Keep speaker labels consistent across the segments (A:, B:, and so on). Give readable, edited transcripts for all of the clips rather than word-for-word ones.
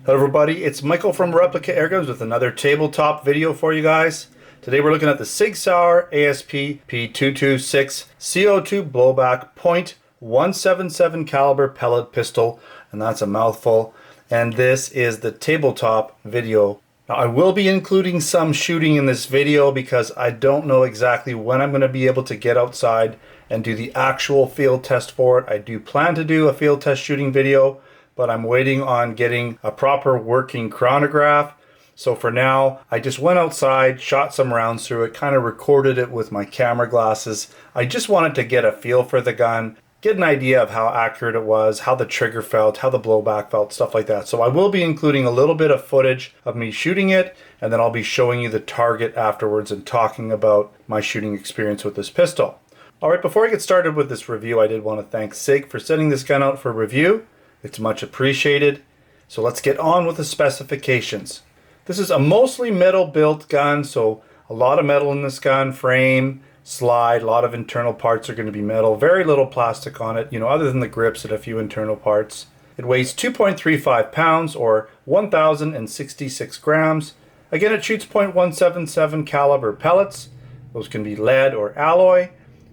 A: Hello everybody, it's Michael from Replica Airguns with another tabletop video for you guys. Today we're looking at the Sig Sauer ASP P226 CO2 Blowback .177 caliber pellet pistol, and that's a mouthful. And this is the tabletop video. Now I will be including some shooting in this video because I don't know exactly when I'm going to be able to get outside and do the actual field test for it. I do plan to do a field test shooting video, but I'm waiting on getting a proper working chronograph. So for now, I just went outside, shot some rounds through it, kind of recorded it with my camera glasses. I just wanted to get a feel for the gun, get an idea of how accurate it was, how the trigger felt, how the blowback felt, stuff like that. So I will be including a little bit of footage of me shooting it, and then I'll be showing you the target afterwards and talking about my shooting experience with this pistol. All right, before I get started with this review, I did want to thank Sig for sending this gun out for review. It's much appreciated. So let's get on with the specifications. This is a mostly metal built gun, so a lot of metal in this gun, frame, slide, a lot of internal parts are going to be metal, very little plastic on it, other than the grips and a few internal parts. It weighs 2.35 pounds or 1,066 grams. Again, it shoots .177 caliber pellets. Those can be lead or alloy.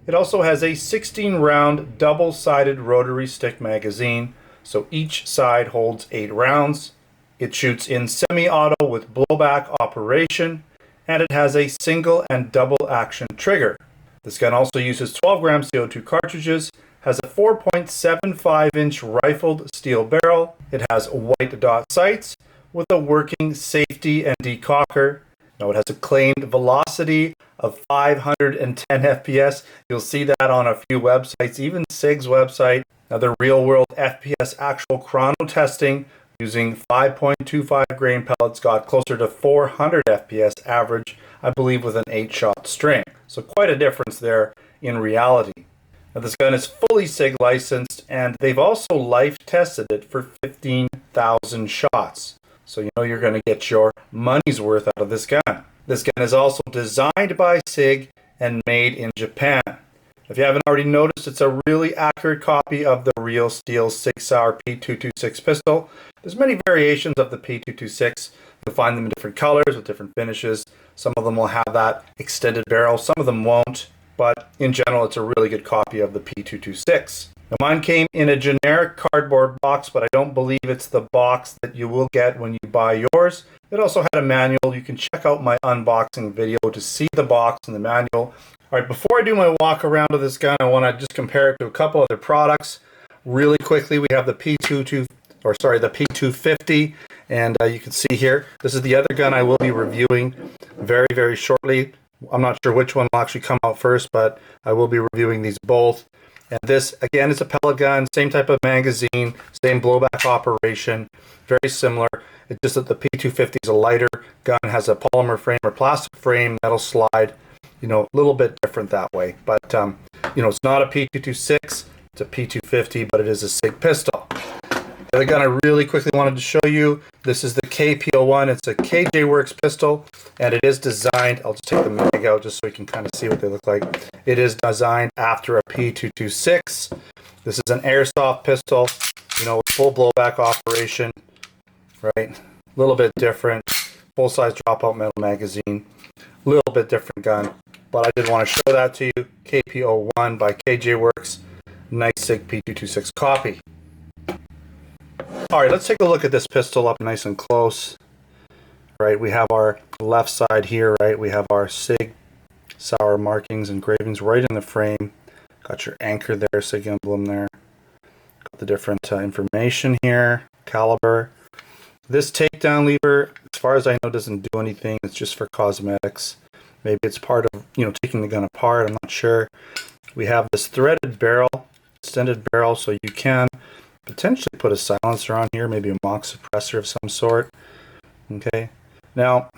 A: It also has a 16 round double-sided rotary stick magazine. So each side holds 8 rounds. It shoots in semi-auto with blowback operation, and it has a single and double action trigger. This gun also uses 12 gram CO2 cartridges, has a 4.75 inch rifled steel barrel. It has white dot sights with a working safety and decocker. Now it has a claimed velocity of 510 FPS. You'll see that on a few websites, even Sig's website. Now the real world FPS actual chrono testing using 5.25 grain pellets got closer to 400 FPS average, I believe, with an 8-shot string. So quite a difference there in reality. Now this gun is fully Sig licensed, and they've also life tested it for 15,000 shots. So you're going to get your money's worth out of this gun. This gun is also designed by Sig and made in Japan. If you haven't already noticed, it's a really accurate copy of the real steel Sig Sauer P226 pistol. There's many variations of the P226. You'll find them in different colors with different finishes. Some of them will have that extended barrel, some of them won't, but in general it's a really good copy of the P226. Now mine came in a generic cardboard box, but I don't believe it's the box that you will get when you buy yours. It also had a manual. You can check out my unboxing video to see the box and the manual. All right, before I do my walk around of this gun, I want to just compare it to a couple other products. Really quickly, we have the P250, and you can see here, this is the other gun I will be reviewing very, very shortly. I'm not sure which one will actually come out first, but I will be reviewing these both. And this, again, is a pellet gun, same type of magazine, same blowback operation, very similar. It's just that the P250 is a lighter gun, has a polymer frame or plastic frame, metal slide. A little bit different that way. But, it's not a P226, it's a P250, but it is a Sig pistol. The other gun I really quickly wanted to show you, this is the KP01. It's a KJ Works pistol, and it is designed, I'll just take the mag out just so you can kind of see what they look like. It is designed after a P226. This is an airsoft pistol, full blowback operation, right? A little bit different, full-size dropout metal magazine, a little bit different gun. But I did want to show that to you. KP01 by KJ Works. Nice Sig P226 copy. Alright, let's take a look at this pistol up nice and close. Right, we have our left side here, right? We have our Sig Sauer markings, engravings right in the frame. Got your anchor there, Sig emblem there. Got the different information here, caliber. This takedown lever, as far as I know, doesn't do anything. It's just for cosmetics. Maybe it's part of, taking the gun apart. I'm not sure. We have this threaded barrel, extended barrel, so you can potentially put a silencer on here, maybe a mock suppressor of some sort. Okay. Now,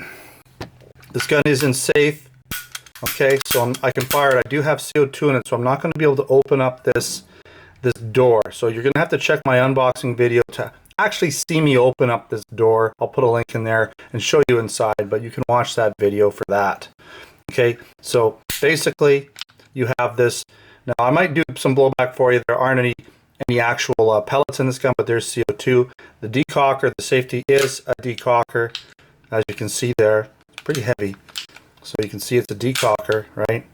A: this gun isn't safe. Okay, so I can fire it. I do have CO2 in it, so I'm not going to be able to open up this door. So you're going to have to check my unboxing video to actually see me open up this door. I'll put a link in there and show you inside, but you can watch that video for that. Okay, so basically you have this. Now I might do some blowback for you. There aren't any any actual pellets in this gun, but there's CO2. The decocker, the safety is a decocker. As you can see there, it's pretty heavy. So you can see it's a decocker, right?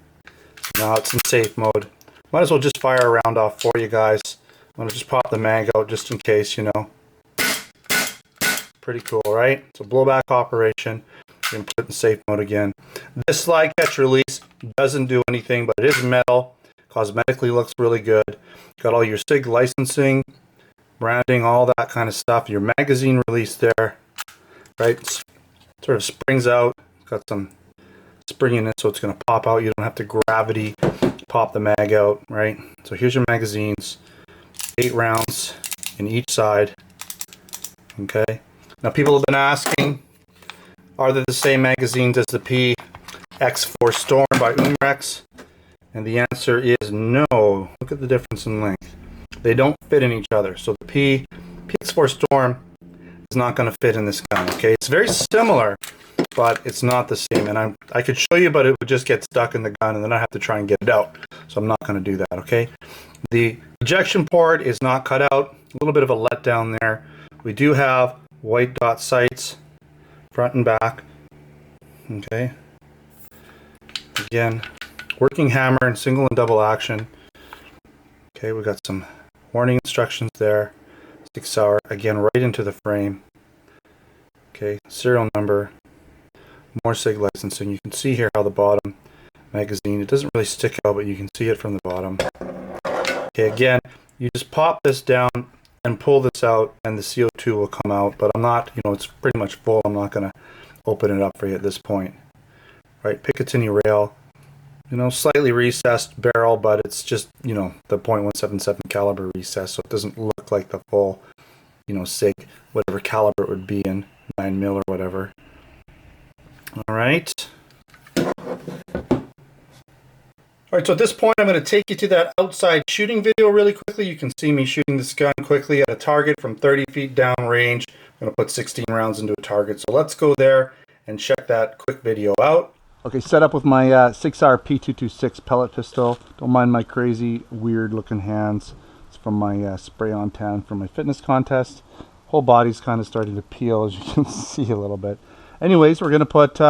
A: Now it's in safe mode. Might as well just fire a round off for you guys. I'm going to just pop the mag out just in case, you know. Pretty cool, right? So blowback operation. You can put it in safe mode again. This slide catch release doesn't do anything, but it is metal. Cosmetically looks really good. Got all your SIG licensing, branding, all that kind of stuff. Your magazine release there, right? Sort of springs out. Got some spring in it, so it's going to pop out. You don't have to gravity pop the mag out, right? So here's your magazines. 8 rounds in each side. Okay. Now people have been asking, are they the same magazines as the PX4 Storm by Umrex? And the answer is no. Look at the difference in length. They don't fit in each other. So the PX4 Storm is not going to fit in this gun. Okay, it's very similar, but it's not the same. And I could show you, but it would just get stuck in the gun, and then I have to try and get it out. So I'm not going to do that. Okay. The ejection port is not cut out. A little bit of a letdown there. We do have white dot sights, front and back. Okay. Again, working hammer and single and double action. Okay, we got some warning instructions there. Sig Sauer, again, right into the frame. Okay, serial number. More SIG licensing. You can see here how the bottom magazine, it doesn't really stick out, but you can see it from the bottom. Okay, again, you just pop this down and pull this out, and the CO2 will come out, but I'm not, you know, it's pretty much full. I'm not going to open it up for you at this point. Right, Picatinny rail, you know, slightly recessed barrel, but it's just, you know, the .177 caliber recess, so it doesn't look like the full, you know, SIG, whatever caliber it would be in, 9mm or whatever. All right. Alright, so at this point I'm going to take you to that outside shooting video really quickly. You can see me shooting this gun quickly at a target from 30 feet down range. I'm going to put 16 rounds into a target. So let's go there and check that quick video out. Okay, set up with my Sig Sauer P226 pellet pistol. Don't mind my crazy, weird looking hands. It's from my spray on tan from my fitness contest. Whole body's kind of starting to peel, as you can see a little bit. Anyways, we're going to put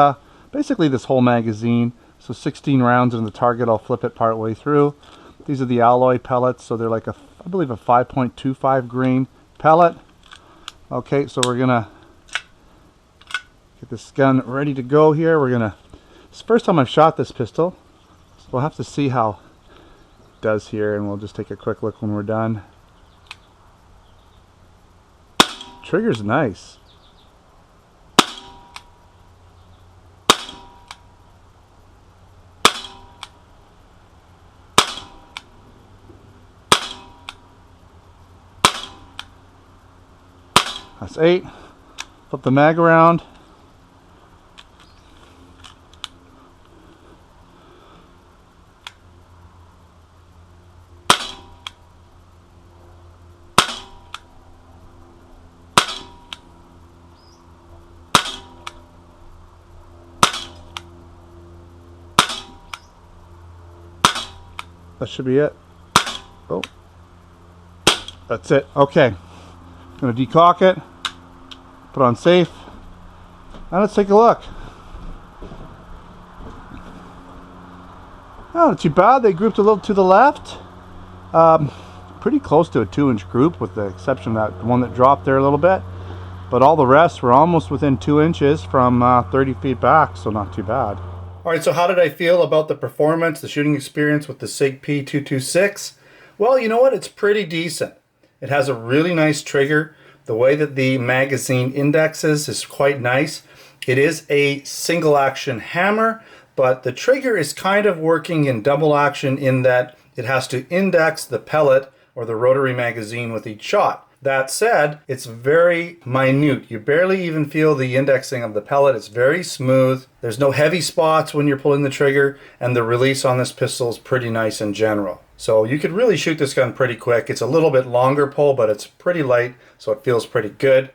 A: basically this whole magazine. So 16 rounds in the target. I'll flip it part way through. These are the alloy pellets, so they're like I believe a 5.25 grain pellet. Okay, so we're gonna get this gun ready to go here. It's the first time I've shot this pistol, so we'll have to see how it does here, and we'll just take a quick look when we're done. Trigger's nice. That's 8. Flip the mag around. That should be it. Oh, that's it. Okay, I'm gonna decock it. Put on safe, and let's take a look. Oh, not too bad. They grouped a little to the left. Pretty close to a 2-inch group, with the exception of that one that dropped there a little bit. But all the rest were almost within 2 inches from 30 feet back, so not too bad. All right, so how did I feel about the performance, the shooting experience with the SIG P226? Well, you know what? It's pretty decent. It has a really nice trigger. The way that the magazine indexes is quite nice. It is a single action hammer, but the trigger is kind of working in double action in that it has to index the pellet or the rotary magazine with each shot. That said, it's very minute. You barely even feel the indexing of the pellet. It's very smooth. There's no heavy spots when you're pulling the trigger, and the release on this pistol is pretty nice in general. So you could really shoot this gun pretty quick. It's a little bit longer pull, but it's pretty light, so it feels pretty good.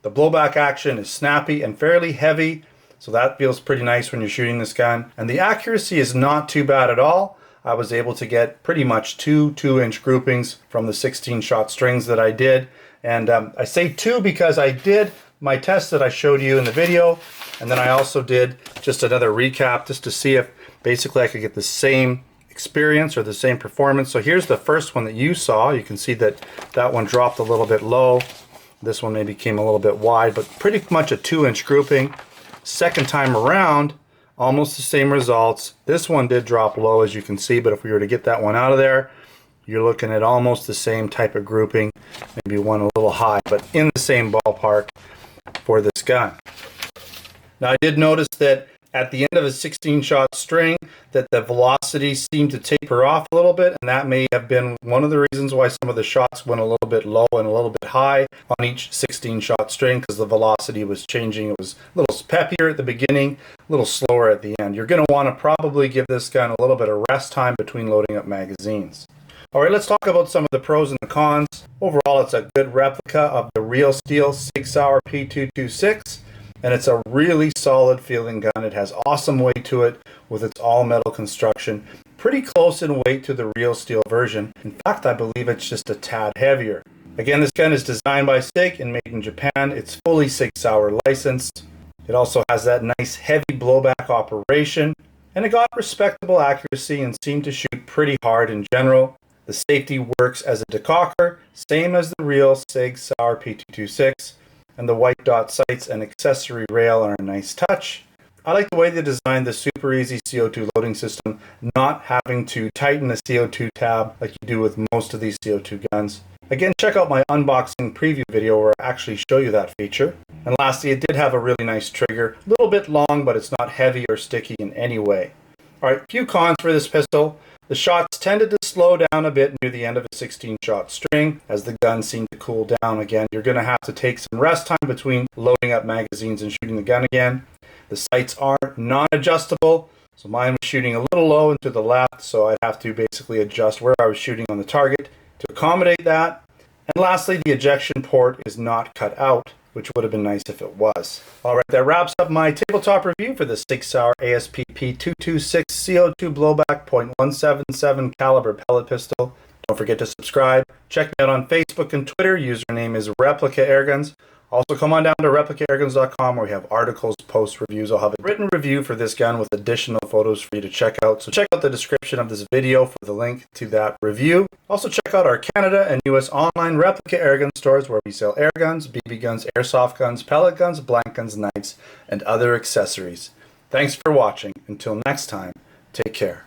A: The blowback action is snappy and fairly heavy, so that feels pretty nice when you're shooting this gun. And the accuracy is not too bad at all. I was able to get pretty much two 2-inch groupings from the 16-shot strings that I did. And I say two because I did my test that I showed you in the video, and then I also did just another recap just to see if basically I could get the same experience or the same performance. So here's the first one that you saw. You can see that that one dropped a little bit low. This one maybe came a little bit wide, but pretty much a 2-inch grouping. Second time around, almost the same results. This one did drop low, as you can see, but if we were to get that one out of there, you're looking at almost the same type of grouping, maybe one a little high, but in the same ballpark for this gun. Now I did notice that at the end of a 16-shot string that the velocity seemed to taper off a little bit, and that may have been one of the reasons why some of the shots went a little bit low and a little bit high on each 16-shot string, because the velocity was changing. It was a little peppier at the beginning, a little slower at the end. You're going to want to probably give this gun a little bit of rest time between loading up magazines. Alright, let's talk about some of the pros and the cons. Overall, it's a good replica of the real steel Sig Sauer P226. And it's a really solid feeling gun. It has awesome weight to it with its all metal construction. Pretty close in weight to the real steel version. In fact, I believe it's just a tad heavier. Again, this gun is designed by Sig and made in Japan. It's fully Sig Sauer licensed. It also has that nice heavy blowback operation. And it got respectable accuracy and seemed to shoot pretty hard in general. The safety works as a decocker, same as the real Sig Sauer P226. And the white dot sights and accessory rail are a nice touch. I like the way they designed the super easy CO2 loading system, not having to tighten the CO2 tab like you do with most of these CO2 guns. Again, check out my unboxing preview video where I actually show you that feature. And lastly, it did have a really nice trigger. A little bit long, but it's not heavy or sticky in any way. Alright, few cons for this pistol. The shots tended to slow down a bit near the end of a 16-shot string as the gun seemed to cool down again. You're going to have to take some rest time between loading up magazines and shooting the gun again. The sights are non-adjustable, so mine was shooting a little low and to the left, so I'd have to basically adjust where I was shooting on the target to accommodate that. And lastly, the ejection port is not cut out, which would have been nice if it was. Alright, that wraps up my tabletop review for the Sig Sauer ASP P226 CO2 Blowback .177 caliber pellet pistol. Don't forget to subscribe. Check me out on Facebook and Twitter. Username is Replica Airguns. Also, come on down to replicaAirguns.com where we have articles, posts, reviews. I'll have a written review for this gun with additional photos for you to check out. So check out the description of this video for the link to that review. Also, check out our Canada and US online Replica Airgun stores where we sell air guns, BB guns, airsoft guns, pellet guns, blank guns, knives, and other accessories. Thanks for watching. Until next time, take care.